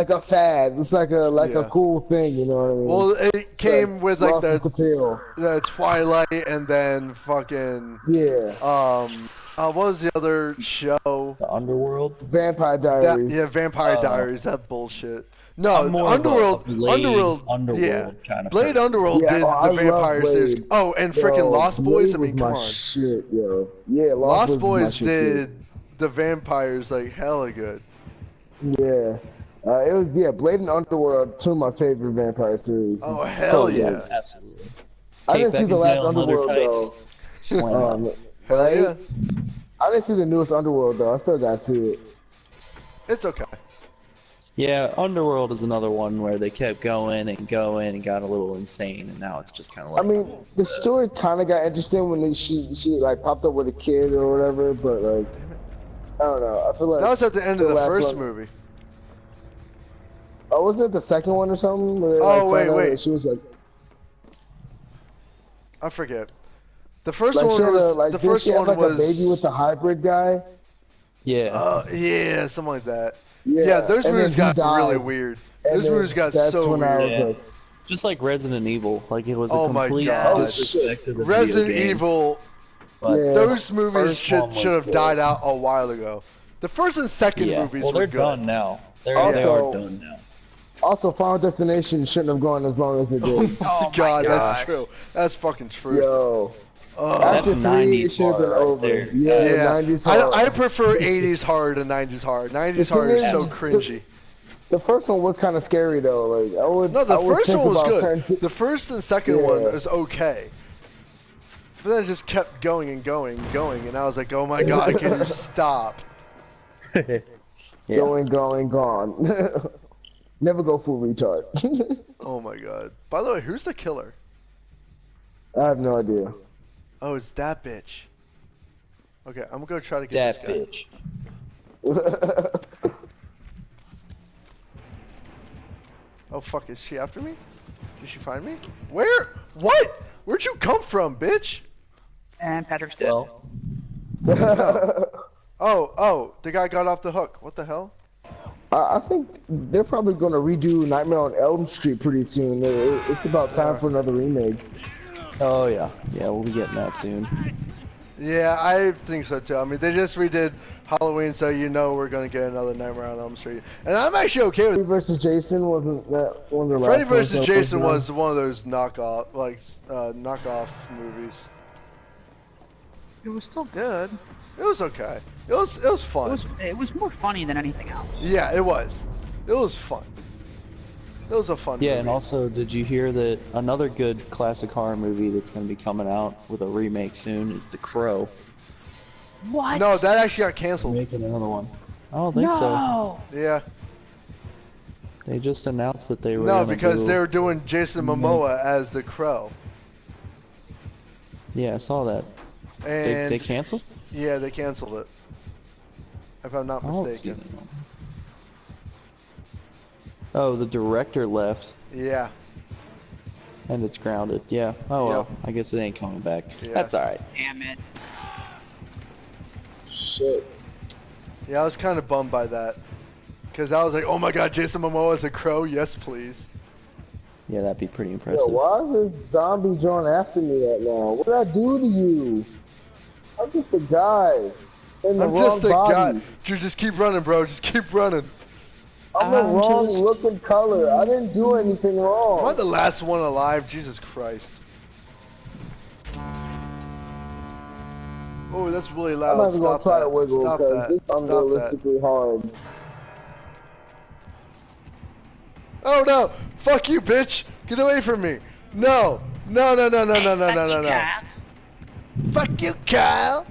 a fad. It's like a Yeah. cool thing, you know what I mean? Well, it came Like, with like lost its the appeal. Twilight and then fucking Yeah, what was the other show? The Underworld. Vampire That, Diaries. yeah, Vampire Oh. Diaries. That bullshit. No, I'm more of a Underworld. Blade Underworld. Yeah, kind of Blade person. Underworld Yeah, did oh, I the love Vampire series. Blade. Oh, and Yo, freaking Lost Boys. I Blade mean, was come my on. shit, yo. Yeah, Lost was my Boys shit, too. did the vampires like hella good. Yeah. It was, Blade and Underworld, 2 of my favorite vampire series. Oh, It's hell so yeah. good. Absolutely. I didn't see the last Beckinsale in leather Underworld, tights. though. Slam. Hell right? yeah. I didn't see the newest Underworld, though. I still gotta see it. It's okay. Yeah, Underworld is another one where they kept going and going and got a little insane, and now it's just kind of like. I mean, the story kind of got interesting when she like popped up with a kid or whatever, but like, I don't know. I feel like That was at the end of the last first one- movie. Oh, wasn't it the second one or something? Where they, Oh, like, found wait, out wait. that She was like, I forget. The first she one had was like, the didn't first she have, one like, was a baby with the hybrid guy. Yeah. yeah, something like that. Yeah, Yeah, those and movies then he got really died. weird. And Those then movies got that's so when I weird. was Yeah. like, Just like Resident Evil, like it was Oh a my complete God. disrespect to the Resident video game. Evil. But Yeah. Those movies First should one was have good. died out a while ago. The first and second yeah, movies well, were they're good. done now. They Also- are done now. Also, Final Destination shouldn't have gone as long as it Oh did. my Oh my god, that's gosh. true. That's fucking true. Yo. Oh. After That's 3, it 90s should have been horror right over. there. Yeah, Yeah, 90s horror. I prefer 80s horror to 90s horror. 90s thing horror is is, so the- cringy. The first one was kind of scary though. Like No, the I would first think one was about good. turning- The first and second one Yeah. was okay. But then it just kept going and going and going, and I was like, oh my god, can you stop? Yeah. Going, gone. Never go full retard. Oh my god. By the way, who's the killer? I have no idea. Oh, it's that bitch. Okay, I'm gonna go try to get That this guy. bitch. Oh fuck, is she after me? Did she find me? Where? What? Where'd you come from, bitch? And Patrick's dead. Well, Oh, the guy got off the hook. What the hell? I think they're probably going to redo Nightmare on Elm Street pretty soon. It's about time for another remake. oh yeah, we'll be getting that soon. Yeah, I think so too. I mean, they just redid Halloween, so you know we're gonna get another Nightmare on Elm Street, and I'm actually okay with. Freddy vs. Jason wasn't that one of the last Freddy ones vs. that Jason done? was one of those knockoff movies. It was still good. It was okay. It was fun. It was more funny than anything else. Yeah, it was. It was fun. It was a fun Yeah, movie. and also, did you hear that another good classic horror movie that's going to be coming out with a remake soon is The Crow? What? No, that actually got canceled. Making another one. I don't think so. No. Yeah. They just announced that they were. No, gonna because do... they were doing Jason Momoa as the Crow. Yeah, I saw that. And They canceled? yeah, they canceled it. If I'm not I don't see mistaken. that. Oh, the director left, Yeah. and it's grounded. Yeah. Oh well. Yep. I guess it ain't coming back. Yeah. That's all right. Damn it. Shit. Yeah, I was kind of bummed by that. Because I was like, oh my god, Jason Momoa as a Crow? Yes, please. Yeah, that'd be pretty Yo, impressive. why is this zombie drawn after me right now? What did I do to you? I'm just a guy. In the I'm wrong just a body. guy. Dude, just keep running, bro. Just keep running. I'm the I'm wrong just- looking color. I didn't do anything wrong. Am I the last one alive? Jesus Christ. Oh, that's really I'm loud. not even gonna Stop try that. to wiggle Stop because that. it's Stop that. unrealistically hard. Oh no! Fuck you, bitch! Get away from me! No! No, no, no, no, no, no, no, no, no. Fuck you, Kyle!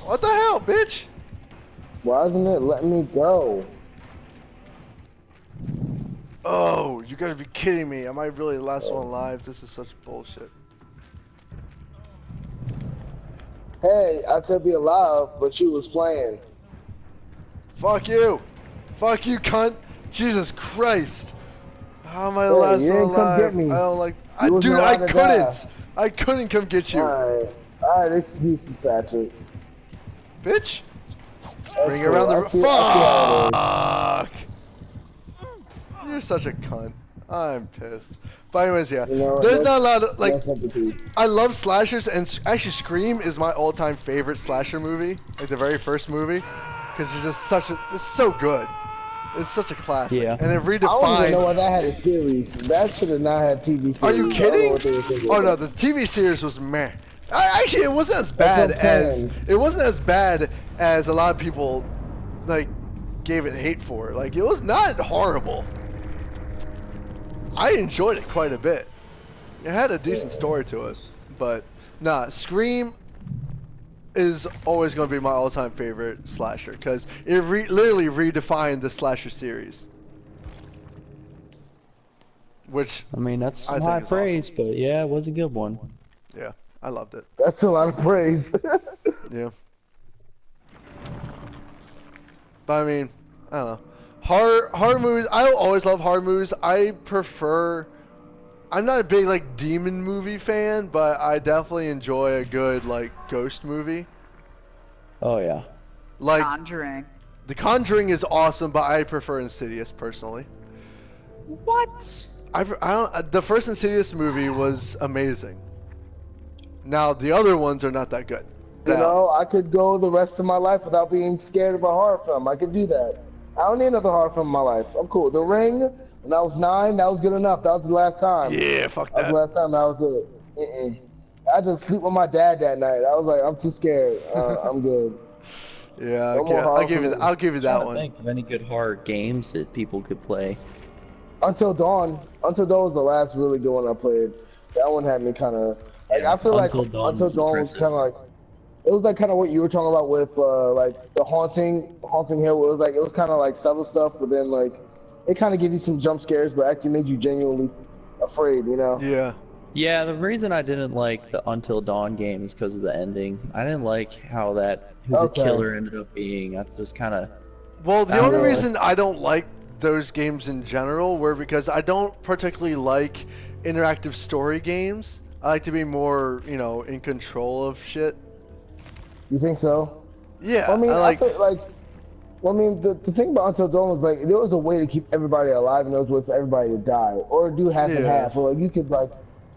What the hell, bitch? Why isn't it letting me go? Oh, you gotta be kidding me. Am I really the last one alive? This is such bullshit. Hey, I could be alive, but you was playing. Fuck you! Fuck you, cunt! Jesus Christ! How am I the Hey, last you one didn't come alive? get me. I don't like. You wasn't Dude, I allowed to die. couldn't! I couldn't come get you! Alright, excuses, Patrick. Bitch! That's Bring it cool. around the I see how it is. Fuck! You're such a cunt. I'm pissed. But anyways, yeah. You know, There's that's- not a lot of, like, that's empathy. I love slashers, and actually Scream is my all-time favorite slasher movie. Like, the very first movie. Because it's just such a, it's so good. It's such a classic. Yeah. And it I don't even know redefined. why that had a series. That should have not had TV series. Are you I don't know kidding? what they were thinking. Oh no, the TV series was meh. Actually, it wasn't as bad what I'm as saying. it wasn't as bad as a lot of people like gave it hate for. Like, it was not horrible. I enjoyed it quite a bit. It had a decent story to it, but nah, Scream is always going to be my all-time favorite slasher because it literally redefined the slasher series. Which, I mean, that's I some think high it's praise, but yeah, it was a good one. yeah, I loved it. That's a lot of praise. Yeah. But I mean, I don't know. Horror movies, I always love horror movies. I'm not a big like demon movie fan, but I definitely enjoy a good like ghost movie. Oh yeah. Like Conjuring. The Conjuring is awesome, but I prefer Insidious personally. What? I don't. The first Insidious movie was amazing. Now the other ones are not that good. You Now, know, I could go the rest of my life without being scared of a horror film. I could do that. I don't need another horror film in my life. I'm cool. The Ring, when I was 9, that was good enough. That was the last time. Yeah, fuck That was that. the last time. That was it. I just sleep with my dad that night. I was like, I'm too scared. I'm good. Yeah, No more I'll horror give you. films. I'll give you I'm trying that to one. think of any good horror games that people could play. Until Dawn. Until Dawn was the last really good one I played. That one had me kind of like. Yeah, I feel like Until Dawn Until was Dawn was impressive. kind of like. It was like kind of what you were talking about with like the haunting hill. Where it was like it was kind of like subtle stuff, but then like it kind of gave you some jump scares, but actually made you genuinely afraid. You know? Yeah. Yeah, the reason I didn't like the Until Dawn game is because of the ending. I didn't like how who the Okay. killer ended up being. That's just kind of Well, the I don't only know. reason I don't like those games in general were because I don't particularly like interactive story games. I like to be more, in control of shit. You think so? Yeah, I mean, I like. I think like. Well, I mean, the thing about Until Dawn was like there was a way to keep everybody alive, and there was a way for everybody to die, or do half and Yeah. half, or like you could like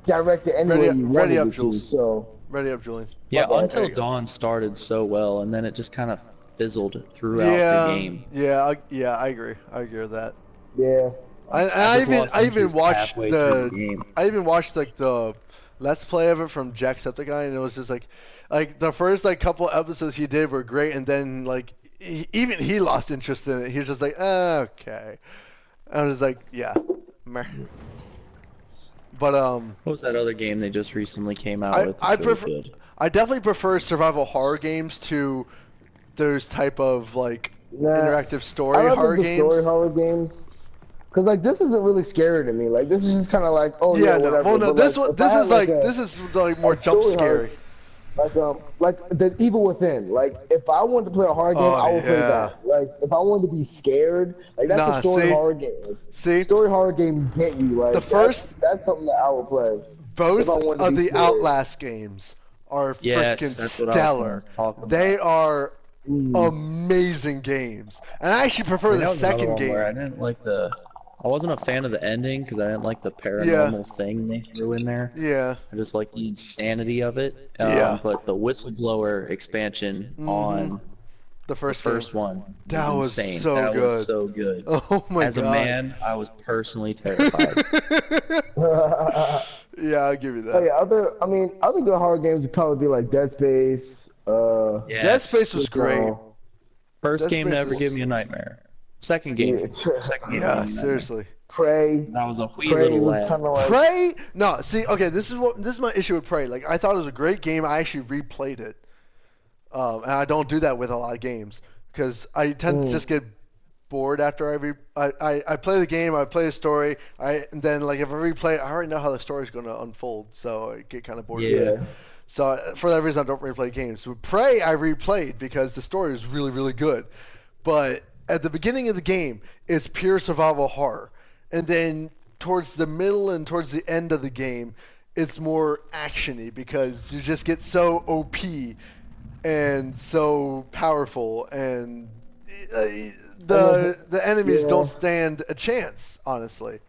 direct it any way you Ready wanted up, it to. Jules. So. Ready up, Julian. yeah. bad, Until there you go. Dawn started so well, and then it just kind of fizzled throughout the game. I agree. I agree with that. Yeah. I just lost I even interest watched halfway through the game. I even watched like the Let's Play of it from Jacksepticeye, and it was just like the first like couple episodes he did were great, and then like even he lost interest in it. He was just like, okay. I was like, yeah, meh. But What was that other game they just recently came out with? I That's really prefer good? I definitely prefer survival horror games to those type of like Nah, interactive story I love horror the games. story horror games. Cause like this isn't really scary to me. Like this is just kind of like, oh Yeah, yeah, no, whatever. well, no, But, this like, one, if I had, this is like more a jump story scary. like the Evil Within. Like if I wanted to play a horror game, Oh, I would play yeah. that. Like if I wanted to be scared, like that's Nah, a story see? horror game. Like, See, story horror game get you. Like The first- that's something that I would play. both if I wanted to of be the scared. Outlast games are Yes, freaking that's what I stellar. was gonna talk about. They are Mm. amazing games, and I actually prefer That the was another second one where I game. didn't like I wasn't a fan of the ending because I didn't like the paranormal thing they threw in there. Yeah, I just like the insanity of it. Yeah. But the whistleblower expansion on the first one That was insane. so that good. was so good. Oh my As god. a man, I was personally terrified. Yeah, I'll give you that. Hey, other good horror games would probably be like Dead Space. Dead Yes. Space was great. First Dead game to Space ever is- give me a nightmare. Second game. Yeah. Second game. Yeah, gave me a nightmare. seriously. Prey. I was a wee Prey little was lad. kind of like. Prey? No, see, okay, this is my issue with Prey. Like, I thought it was a great game. I actually replayed it, and I don't do that with a lot of games because I tend to just get bored after I play the game. I play the story. And then like if I replay it, I already know how the story's going to unfold, so I get kind of bored. Yeah. With it. So for that reason, I don't replay games. With Prey, I replayed because the story is really, really good. But at the beginning of the game, it's pure survival horror. And then towards the middle and towards the end of the game, it's more actiony because you just get so OP and so powerful, and the enemies don't stand a chance, honestly.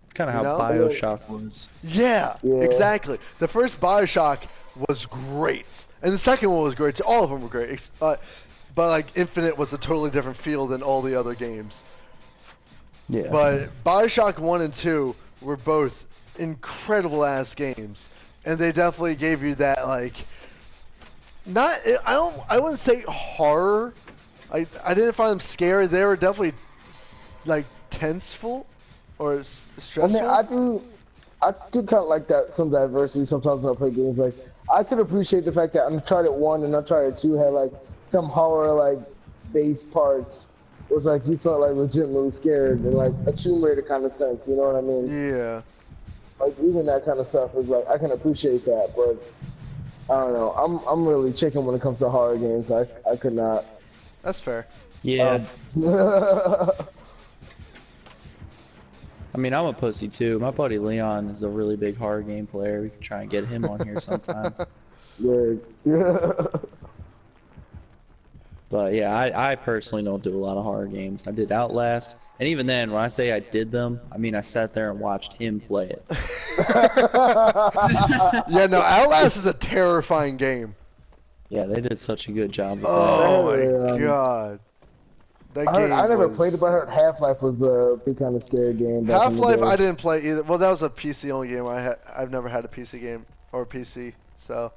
It's kind of You how know? BioShock was. Yeah, Yeah. exactly. The first BioShock was great, and the second one was great too. All of them were great, but like Infinite was a totally different feel than all the other games. Yeah. But BioShock 1 and 2 were both incredible ass games, and they definitely gave you that like I wouldn't say horror. I didn't find them scary. They were definitely like tenseful or stressful. I do kind of like that, some diversity sometimes when I play games. Like, I could appreciate the fact that Uncharted 1 and Uncharted 2 had like some horror like base parts. It was like you felt like legitimately scared in like a Tomb Raider kind of sense, you know what I mean? Yeah. Like even that kind of stuff is like I can appreciate that, but I don't know. I'm really chicken when it comes to horror games. I could not. That's fair. Yeah. I mean, I'm a pussy too. My buddy Leon is a really big horror game player. We could try and get him on here sometime. Yeah. But yeah, I personally don't do a lot of horror games. I did Outlast, and even then, when I say I did them, I mean I sat there and watched him play it. Yeah, no, Outlast is a terrifying game. Yeah, they did such a good job with Oh that. my god. That I game never was... played it, but I heard Half-Life was a big kind of scary game. back in the Half-Life day. I didn't play either. Well, that was a PC only game. I've never had a PC game or a PC, so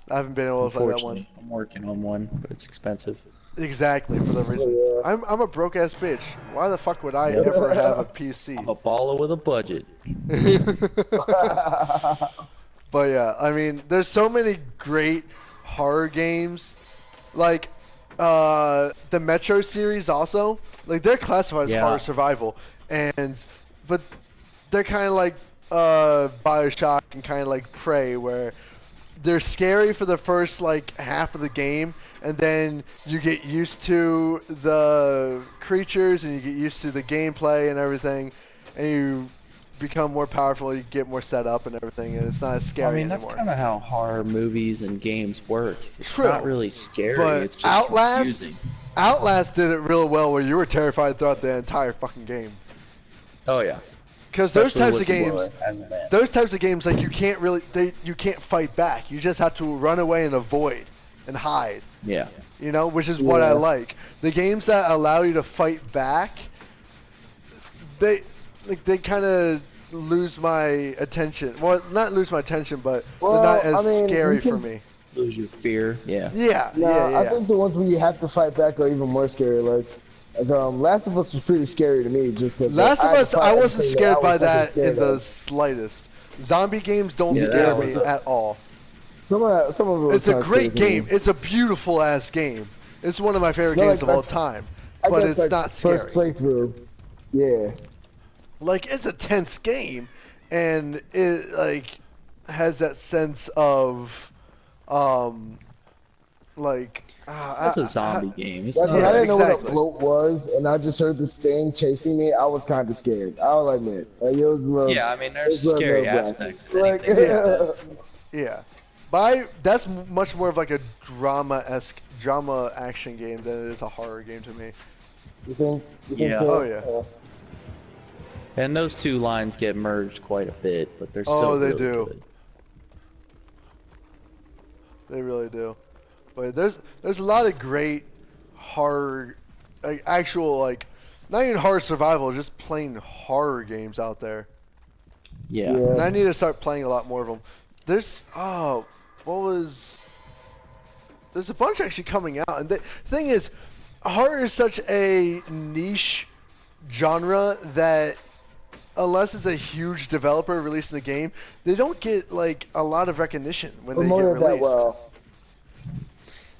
I haven't been able to play that one. Unfortunately, I'm working on one, but it's expensive. Exactly, for the reason. Yeah. I'm a broke ass bitch. Why the fuck would I Yep. ever have a PC? I'm a baller with a budget. But yeah, I mean, there's so many great horror games, like the Metro series also. Like they're classified as Yeah. horror survival, but they're kind of like BioShock and kind of like Prey, where they're scary for the first like half of the game, and then you get used to the creatures and you get used to the gameplay and everything, and you become more powerful, you get more set up and everything, and it's not as scary I mean, that's anymore. kind of how horror movies and games work. It's True, not really scary, but it's just confusing. Outlast did it real well, where you were terrified throughout the entire fucking game. Oh yeah. Because those Especially types of games, Whistleblower and that. those types of games, like you can't fight back. You just have to run away and avoid and hide. Yeah. You know, which is what I like. The games that allow you to fight back, they kind of lose my attention. Well, not lose my attention, but they're not as scary for me. Lose your fear. Yeah. Yeah, yeah. I think the ones where you have to fight back are even more scary. Like Last of Us was pretty scary to me. Just Last of Us, I wasn't scared by that scared in the slightest. Zombie games don't Yeah, scare that me was at all. Some of it was It's a kinda great scary to me. game. It's a beautiful ass game. It's one of my favorite No, games like, of all that's- time. I But guess, it's like, not scary. First playthrough, yeah. Like, it's a tense game, and it like has that sense of That's a zombie game. It's Like, not when I didn't know what a exactly. bloat was, and I just heard this thing chasing me, I was kind of scared. I'll admit. Like, it was a little, Yeah, I mean, there's it was a scary little aspects of like, anything like that. Yeah, but that's much more of like a drama action game than it is a horror game to me. You think Yeah. so? Oh, yeah. And those two lines get merged quite a bit, but they're Oh, still they really do. good. They really do. But there's a lot of great horror, like actual like, not even horror survival, just plain horror games out there. Yeah. And I need to start playing a lot more of them. There's there's a bunch actually coming out, and the thing is, horror is such a niche genre that unless it's a huge developer releasing the game, they don't get like a lot of recognition when they get Promoted that released. well.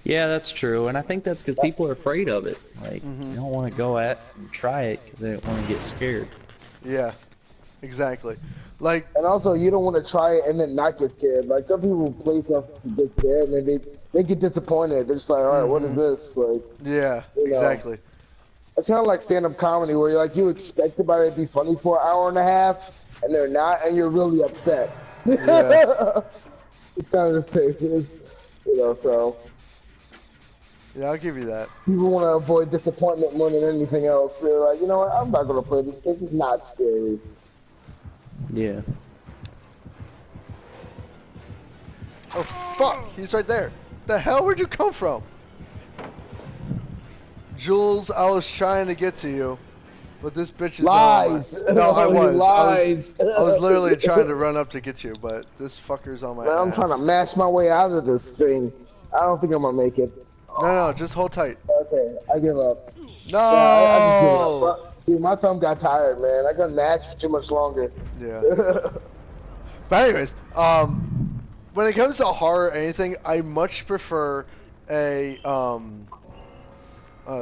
Yeah, that's true, and I think that's because people are afraid of it. Like, they don't want to go at and try it because they don't want to get scared. Yeah, exactly. Like, And also, you don't want to try it and then not get scared. Like, some people play stuff to get scared, and then they get disappointed. They're just like, all right, what is this? Like, yeah, You know. exactly. it's kind of like stand-up comedy, where you're like, you expect somebody to be funny for an hour and a half, and they're not, and you're really upset. Yeah. It's kind of the same. So Yeah, I'll give you that. people want to avoid disappointment more than anything else. They're like, you know what? I'm not gonna play this. This is not scary. Yeah. Oh fuck, he's right there. The hell, where'd you come from? Jules, I was trying to get to you, but this bitch is Lies. on my... No, I was. Lies. I was literally trying to run up to get you, but this fucker's on my Man, I'm ass. trying to mash my way out of this thing. I don't think I'm gonna make it. No, just hold tight. Okay, I give up. No! I just give up. Dude, my thumb got tired, man. I couldn't match for too much longer. Yeah. But anyways, when it comes to horror or anything, I much prefer a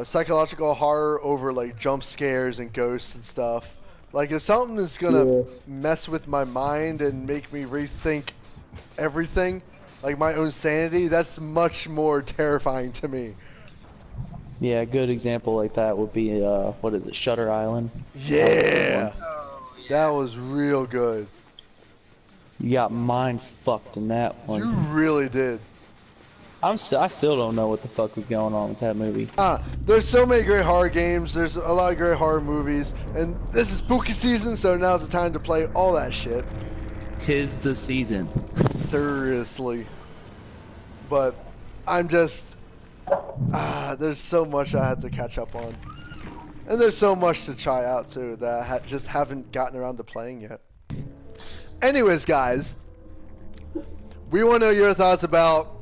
psychological horror over like jump scares and ghosts and stuff. Like if something is gonna mess with my mind and make me rethink everything, like my own sanity, that's much more terrifying to me. Yeah, a good example like that would be, what is it, Shutter Island? Yeah, that was real good. You got mind fucked in that one. You really did. I still don't know what the fuck was going on with that movie. There's so many great horror games, there's a lot of great horror movies, and this is spooky season, so now's the time to play all that shit. 'Tis the season. Seriously. But I'm just There's so much I had to catch up on. And there's so much to try out too that I just haven't gotten around to playing yet. Anyways, guys, we want to know your thoughts about,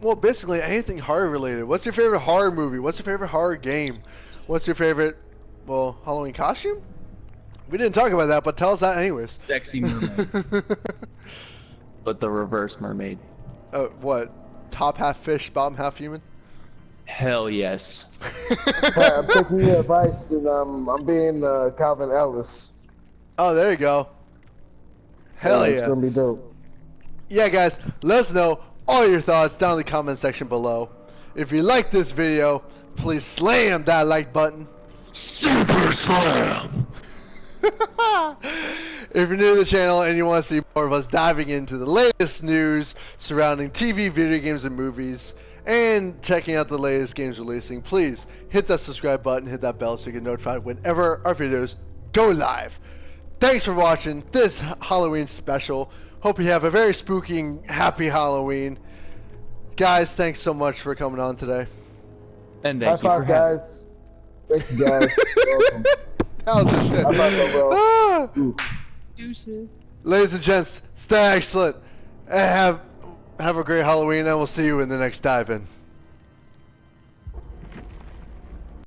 well, basically anything horror related. What's your favorite horror movie? What's your favorite horror game? What's your favorite, well, Halloween costume? We didn't talk about that, but tell us that anyways. Sexy mermaid. But the reverse mermaid. What? Top half fish, bottom half human? Hell yes. Alright, I'm taking your advice, and I'm being Calvin Ellis. Oh, there you go. Hell It's yeah. gonna be dope. Yeah, guys, let us know all your thoughts down in the comment section below. If you like this video, please slam that like button. Super slam! If you're new to the channel and you want to see more of us diving into the latest news surrounding TV, video games, and movies, and checking out the latest games releasing, please hit that subscribe button, hit that bell so you get notified whenever our videos go live. Thanks for watching this Halloween special. Hope you have a very spooky and happy Halloween. Guys, thanks so much for coming on today. And High thank you for five, having guys. Thank you, guys. You're welcome. That was a shit. High five, bro. Ah! Deuces. Ladies and gents, stay excellent and have a great Halloween, and we'll see you in the next dive in.